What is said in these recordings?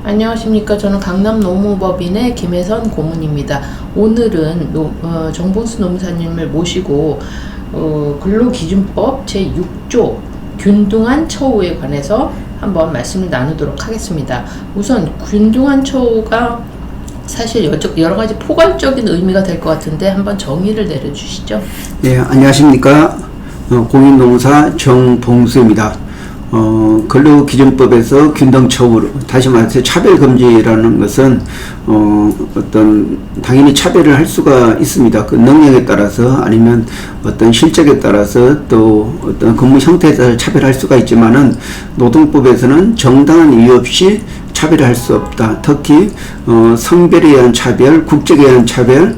안녕하십니까. 저는 강남 노무법인의 김혜선 고문입니다. 오늘은 정봉수 노무사님을 모시고 근로기준법 제6조 균등한 처우에 관해서 한번 말씀을 나누도록 하겠습니다. 우선 균등한 처우가 사실 여러 가지 포괄적인 의미가 될 것 같은데 한번 정의를 내려주시죠. 네, 안녕하십니까. 공인노무사 정봉수입니다. 근로기준법에서 균등처우, 다시 말해서 차별금지라는 것은 당연히 차별을 할 수가 있습니다. 그 능력에 따라서 아니면 어떤 실적에 따라서 또 어떤 근무 형태에 따라 차별할 수가 있지만은 노동법에서는 정당한 이유 없이 차별할 수 없다. 특히 성별에 의한 차별, 국적에 의한 차별,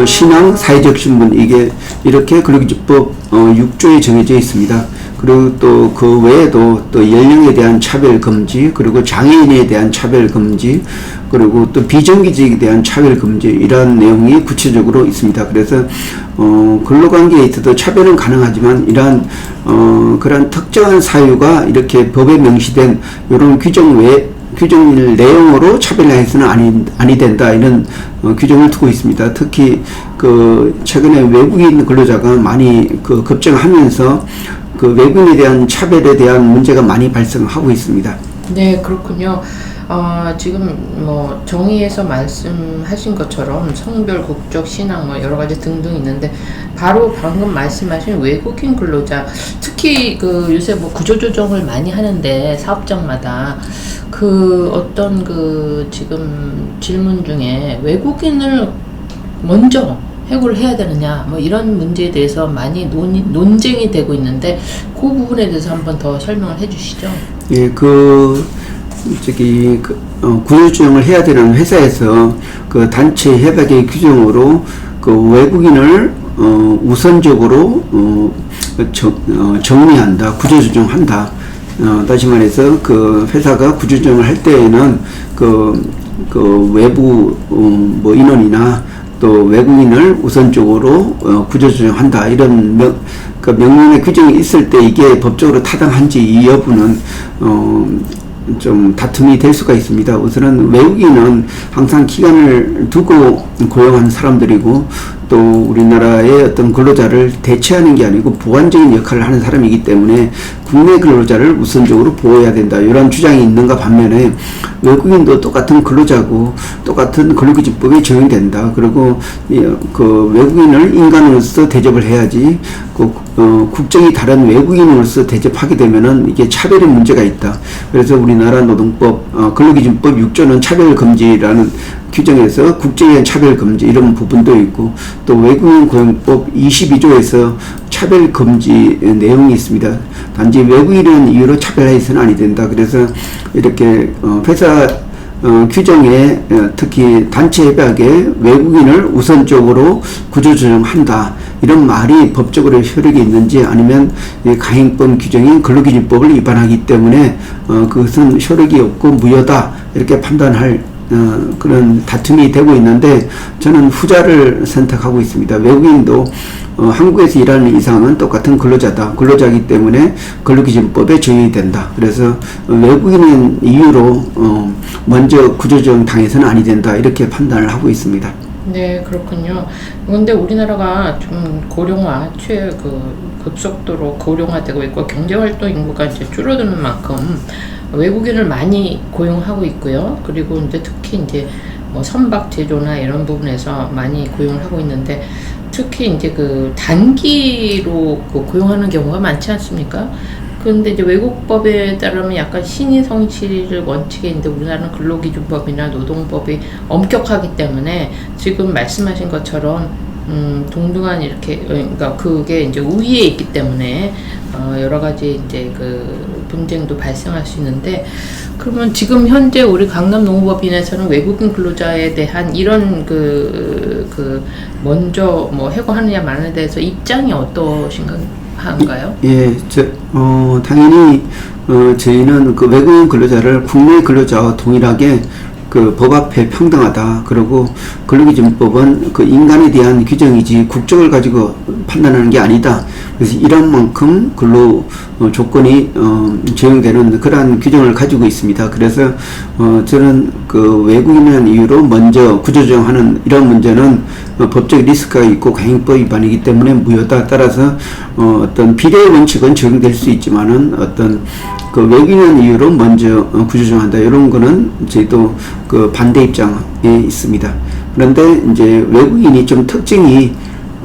신앙, 사회적 신분, 이게 이렇게 근로기준법 6조에 정해져 있습니다. 그리고 또 그 외에도 또 연령에 대한 차별 금지, 그리고 장애인에 대한 차별 금지, 그리고 또 비정규직에 대한 차별 금지, 이러한 내용이 구체적으로 있습니다. 그래서 근로관계에 있어도 차별은 가능하지만 이러한 그런 특정한 사유가 이렇게 법에 명시된 이런 규정 내용으로 차별해서는 아니 된다, 이런 규정을 두고 있습니다. 특히 최근에 외국인 근로자가 많이 급증하면서 외국인에 대한 차별에 대한 문제가 많이 발생하고 있습니다. 네, 그렇군요. 지금 정의에서 말씀하신 것처럼 성별, 국적, 신앙 여러 가지 등등 있는데, 바로 방금 말씀하신 외국인 근로자, 특히 요새 구조조정을 많이 하는데 사업장마다 지금 질문 중에 외국인을 먼저 해고를 해야 되느냐, 이런 문제에 대해서 많이 논쟁이 되고 있는데, 그 부분에 대해서 한번 더 설명을 해주시죠. 예, 구조조정을 해야 되는 회사에서 단체 협약의 규정으로 외국인을 우선적으로 정리한다, 구조조정한다. 다시 말해서 회사가 구조조정을 할 때에는 외부 인원이나 또 외국인을 우선적으로 구조조정한다, 이런 명령의 규정이 있을 때 이게 법적으로 타당한지 이 여부는 좀 다툼이 될 수가 있습니다. 우선은 외국인은 항상 기간을 두고 고용한 사람들이고, 또 우리나라의 어떤 근로자를 대체하는 게 아니고 보완적인 역할을 하는 사람이기 때문에 국내 근로자를 우선적으로 보호해야 된다, 이런 주장이 있는가 반면에 외국인도 똑같은 근로자고 똑같은 근로기준법에 적용된다. 그리고 외국인을 인간으로서 대접을 해야지 국적이 다른 외국인으로서 대접하게 되면은 이게 차별의 문제가 있다. 그래서 우리나라 노동법 근로기준법 6조는 차별금지라는 규정에서 국적에 대한 차별금지 이런 부분도 있고, 또 외국인 고용법 22조에서 차별금지 내용이 있습니다. 단지 외국인이라는 이유로 차별해서는 아니 된다. 그래서 이렇게 회사 규정에 특히 단체 협약에 외국인을 우선적으로 구조조정한다, 이런 말이 법적으로 효력이 있는지, 아니면 가행법 규정인 근로기준법을 위반하기 때문에 그것은 효력이 없고 무효다, 이렇게 판단할 그런 다툼이 되고 있는데, 저는 후자를 선택하고 있습니다. 외국인도 한국에서 일하는 이상은 똑같은 근로자이기 때문에 근로기준법에 적용이 된다. 그래서 외국인인 이유로 먼저 구조조정 당해서는 아니 된다, 이렇게 판단을 하고 있습니다. 네, 그렇군요. 근데 우리나라가 좀 고령화, 급속도로 고령화되고 있고, 경제활동 인구가 이제 줄어드는 만큼 외국인을 많이 고용하고 있고요. 그리고 특히 선박 제조나 이런 부분에서 많이 고용을 하고 있는데, 특히 단기로 고용하는 경우가 많지 않습니까? 그런데 외국법에 따르면 약간 신의 성실을 원칙에 있는데, 우리나라는 근로기준법이나 노동법이 엄격하기 때문에 지금 말씀하신 것처럼 동등한 그러니까 그게 우위에 있기 때문에 여러 가지 분쟁도 발생할 수 있는데, 그러면 지금 현재 우리 강남 노무법인에서는 외국인 근로자에 대한 이런 먼저 해고하느냐 마느냐에 대해서 입장이 어떠신가요? 예, 당연히 저희는 외국인 근로자를 국내 근로자와 동일하게 그 법 앞에 평등하다. 그리고 근로기준법은 그 인간에 대한 규정이지 국적을 가지고 판단하는 게 아니다. 그래서 이런 만큼 근로 조건이 적용되는 그러한 규정을 가지고 있습니다. 그래서 저는 그 외국인이라는 이유로 먼저 구조조정하는 이런 문제는 법적 리스크가 있고 가행법 위반이기 때문에 무효다. 따라서 어떤 비례의 원칙은 적용될 수 있지만은 어떤 그 외국인이라는 이유로 먼저 구조조정한다. 이런 거는 저희도 그 반대 입장에 있습니다. 그런데 이제 외국인이 좀 특징이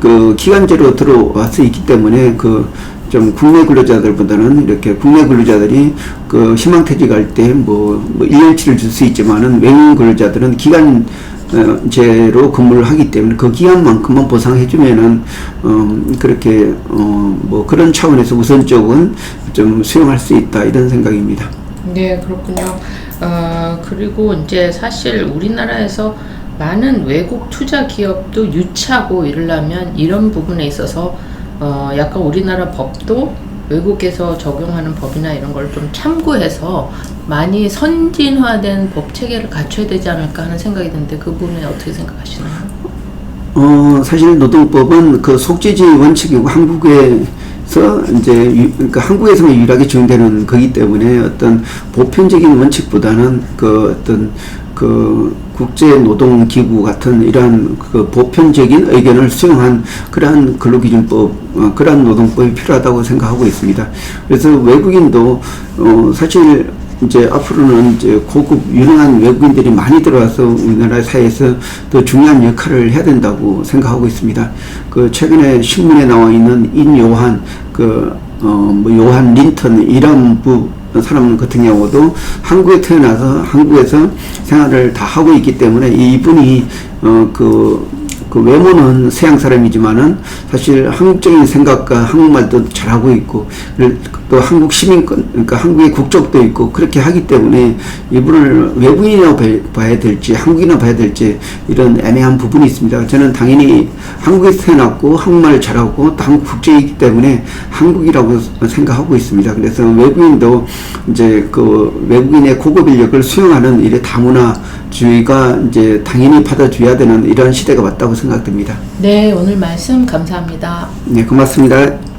그 기간제로 들어와서 있기 때문에 그 좀 국내 근로자들보다는 이렇게 국내 근로자들이 그 희망퇴직할 때 뭐 1년치를 줄 수 있지만은 외국인 근로자들은 기간제로 근무를 하기 때문에 그 기간만큼만 보상해주면은 그렇게 뭐 그런 차원에서 우선적은 좀 수용할 수 있다 이런 생각입니다. 네, 그렇군요. 그리고 이제 사실 우리나라에서 많은 외국 투자 기업도 유치하고 이러려면 이런 부분에 있어서 약간 우리나라 법도 외국에서 적용하는 법이나 이런 걸 좀 참고해서 많이 선진화된 법 체계를 갖춰야 되지 않을까 하는 생각이 드는데 그 부분에 어떻게 생각하시나요? 사실 노동법은 그 속지지 원칙이고 한국에서 이제 그러니까 한국에서만 유일하게 적용되는 거기 때문에 어떤 보편적인 원칙보다는 그 어떤 그 국제노동기구 같은 이러한 그 보편적인 의견을 수용한 그러한 근로기준법, 그러한 노동법이 필요하다고 생각하고 있습니다. 그래서 외국인도 사실 이제 앞으로는 이제 고급 유능한 외국인들이 많이 들어와서 우리나라 사회에서 더 중요한 역할을 해야 된다고 생각하고 있습니다. 그 최근에 신문에 나와 있는 인요한 뭐 요한 린턴 이런 사람 같은 경우도 한국에 태어나서 한국에서 생활을 다 하고 있기 때문에 이분이 그 외모는 서양 사람이지만은 사실 한국적인 생각과 한국말도 잘하고 있고 또 한국 시민권 그러니까 한국의 국적도 있고 그렇게 하기 때문에 이분을 외국인이라고 봐야 될지 한국인이라고 봐야 될지 이런 애매한 부분이 있습니다. 저는 당연히 한국에서 태어났고 한국말을 잘하고 또 한국 국적이기 때문에 한국이라고 생각하고 있습니다. 그래서 외국인도 이제 그 외국인의 고급 인력을 수용하는 이래 다문화주의가 이제 당연히 받아줘야 되는 이런 시대가 왔다고 생각됩니다. 네, 오늘 말씀 감사합니다. 네, 고맙습니다.